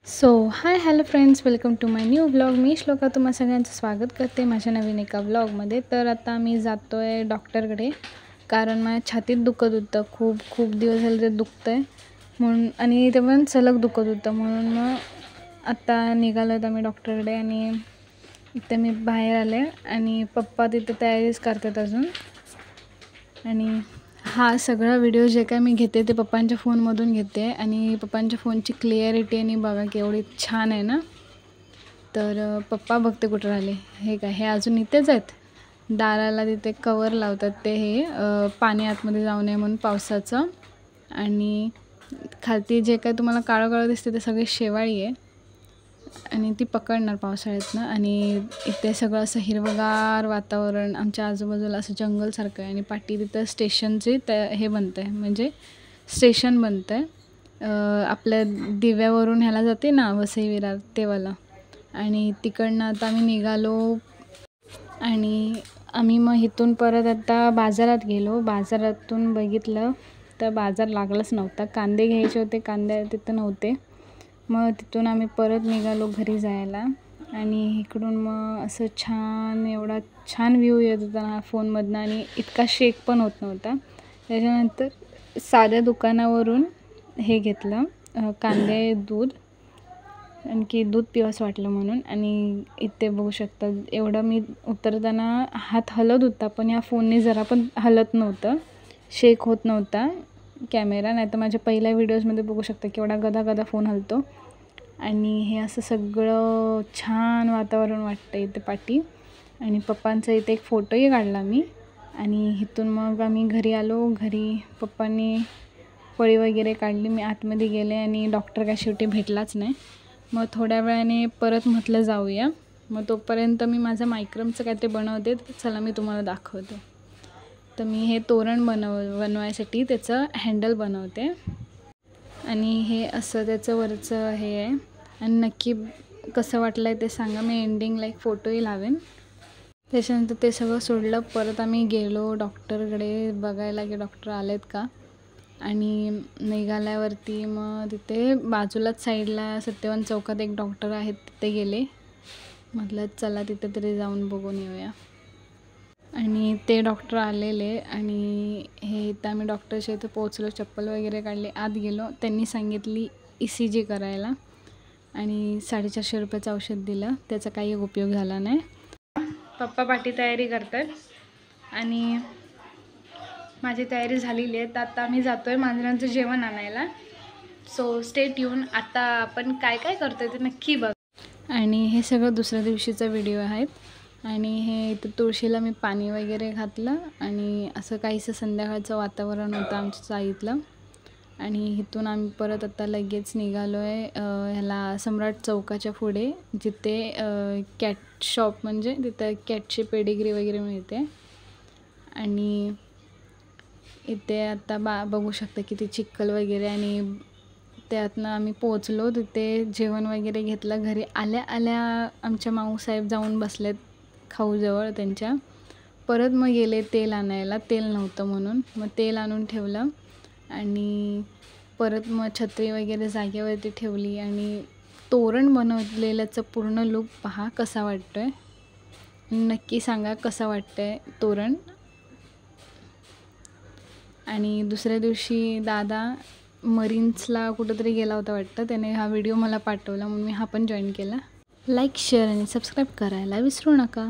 So hi hello friends, welcome to my new vlog. मी श्लोका तुम्हा सगळ्यांचं स्वागत करते माझ्या नवीन एका व्लॉगमध्ये. तर आता मी जातो आहे डॉक्टरकडे, कारण माझ्या छातीत दुखत होतं. खूप दिवस झाले ते दुखतं आहे म्हणून, आणि ते पण सलग दुखत होतं म्हणून मग आता निघालो होतो मी डॉक्टरकडे. आणि इथे मी बाहेर आले आणि पप्पा तिथे तयारीच करतात अजून. आणि हा सगळा व्हिडिओ जे काय मी घेते ते पप्पांच्या फोनमधून घेते, आणि पप्पांच्या फोनची क्लिअरिटी आणि बघा केवढी छान आहे ना. तर पप्पा बघते कुठं राहिले. हे काय, हे अजून इथेच आहेत. दाराला तिथे कवर लावतात ते, हे पाणी आतमध्ये जाऊ नये म्हणून पावसाचं. आणि खालती जे काय तुम्हाला काळं काळं दिसते ते सगळे शेवाळी आहे, आणि ती पकडणार पावसाळ्यातनं. आणि इथे सगळं असं हिरवगार वातावरण, आमच्या आजूबाजूला असं जंगलसारखं आहे. आणि पाठी तिथं स्टेशनचे हे बनतं आहे, म्हणजे स्टेशन बनतं आहे. आपल्या दिव्यावरून ह्याला जाते ना वसई विरार तेवाला. आणि तिकडनं आता आम्ही निघालो, आणि आम्ही मग इथून परत आता बाजारात गेलो. बाजारातून बघितलं तर बाजार लागलाच नव्हता. कांदे घ्यायचे होते, कांदे तिथं नव्हते. मग तिथून आम्ही परत निघालो घरी जायला. आणि इकडून मग असं छान, एवढा छान व्ह्यू येत होता ना फोनमधनं, आणि इतका शेक पण होत नव्हता. त्याच्यानंतर साध्या दुकानावरून हे घेतलं, कांदे, दूध, आणखी दूध पिवंसं वाटलं म्हणून. आणि इथे बघू शकता, एवढं मी उतरताना हात हलत होता, पण या फोनने जरा पण हलत नव्हतं, शेक होत नव्हता कॅमेरा. नाही तर माझ्या पहिल्या व्हिडिओजमध्ये बघू शकता केवढा गदा फोन हलतो. आणि हे असं सगळं छान वातावरण वाटतं इथे पाठी. आणि पप्पांचा इथे एक फोटोही काढला मी. आणि इथून मग आम्ही घरी आलो. घरी पप्पांनी पळी वगैरे काढली. मी आतमध्ये गेले, आणि डॉक्टर काय शेवटी भेटलाच नाही. मग थोड्या वेळाने परत म्हटलं जाऊया. मग तोपर्यंत मी माझं मायक्रमचं काय ते बनवते. चला मी तुम्हाला दाखवते. तर मी हे तोरण बनवायसाठी त्याचं हँडल बनवते. आणि हे असं त्याचं वरचं हे आहे. आणि नक्की कसं वाटलं आहे ते सांगा. मी एंडिंगला एक फोटोही लावेन. त्याच्यानंतर ते सगळं सोडलं, परत आम्ही गेलो डॉक्टरकडे बघायला की डॉक्टर आलेत का. आणि निघाल्यावरती मग तिथे बाजूलाच साईडला सत्यवान चौकात एक डॉक्टर आहेत, तिथे गेले. म्हटलं चला तिथे तरी जाऊन बघून येऊया. आणि ते डॉक्टर आलेले, आणि हे इथं आम्ही डॉक्टरच्या इथं पोहोचलो. चप्पल वगैरे काढले, आत गेलो. त्यांनी सांगितली ECG करायला, आणि 450 रुपयाचं औषध दिलं. त्याचा काही उपयोग झाला नाही. पप्पा पाठी तयारी करतात, आणि माझी तयारी झालेली आहे. तर आता आम्ही जातो आहे मांजरांचं जेवण आणायला. So stay tune. आता आपण काय काय करतो आहे ते नक्की बघ. आणि हे सगळं दुसऱ्या दिवशीचा व्हिडिओ आहेत. आणि हे इथं तुळशीला मी पाणी वगैरे घातलं, आणि असं काहीसं संध्याकाळचं वातावरण होतं आमच्या चाळीतलं. आणि इथून आम्ही परत आता लगेच निघालो आहे ह्याला सम्राट चौकाच्या पुढे, जिथे कॅट शॉप, म्हणजे तिथं कॅटची पेडिग्री वगैरे मिळते. आणि इथे आता बघू शकता किती चिखल वगैरे. आणि त्यातनं आम्ही पोचलो, तिथे जेवण वगैरे घेतलं. घरी आल्या आमच्या माऊसाहेब जाऊन बसलेत खाऊजवळ त्यांच्या. परत मग गेले तेल आणायला, तेल नव्हतं म्हणून. मग तेल आणून ठेवलं, आणि परत मग छत्री वगैरे जागेवरती ठेवली. आणि तोरण बनवलेल्याचं पूर्ण लूक पहा कसा वाटतो आहे. नक्की सांगा कसं वाटतं आहे तोरण. आणि दुसऱ्या दिवशी दादा मरीन्सला कुठंतरी गेला होता वाटतं, त्याने हा व्हिडिओ मला पाठवला, म्हणून मी हा पण जॉईन केला. लाईक, शेअर आणि सबस्क्राईब करायला विसरू नका.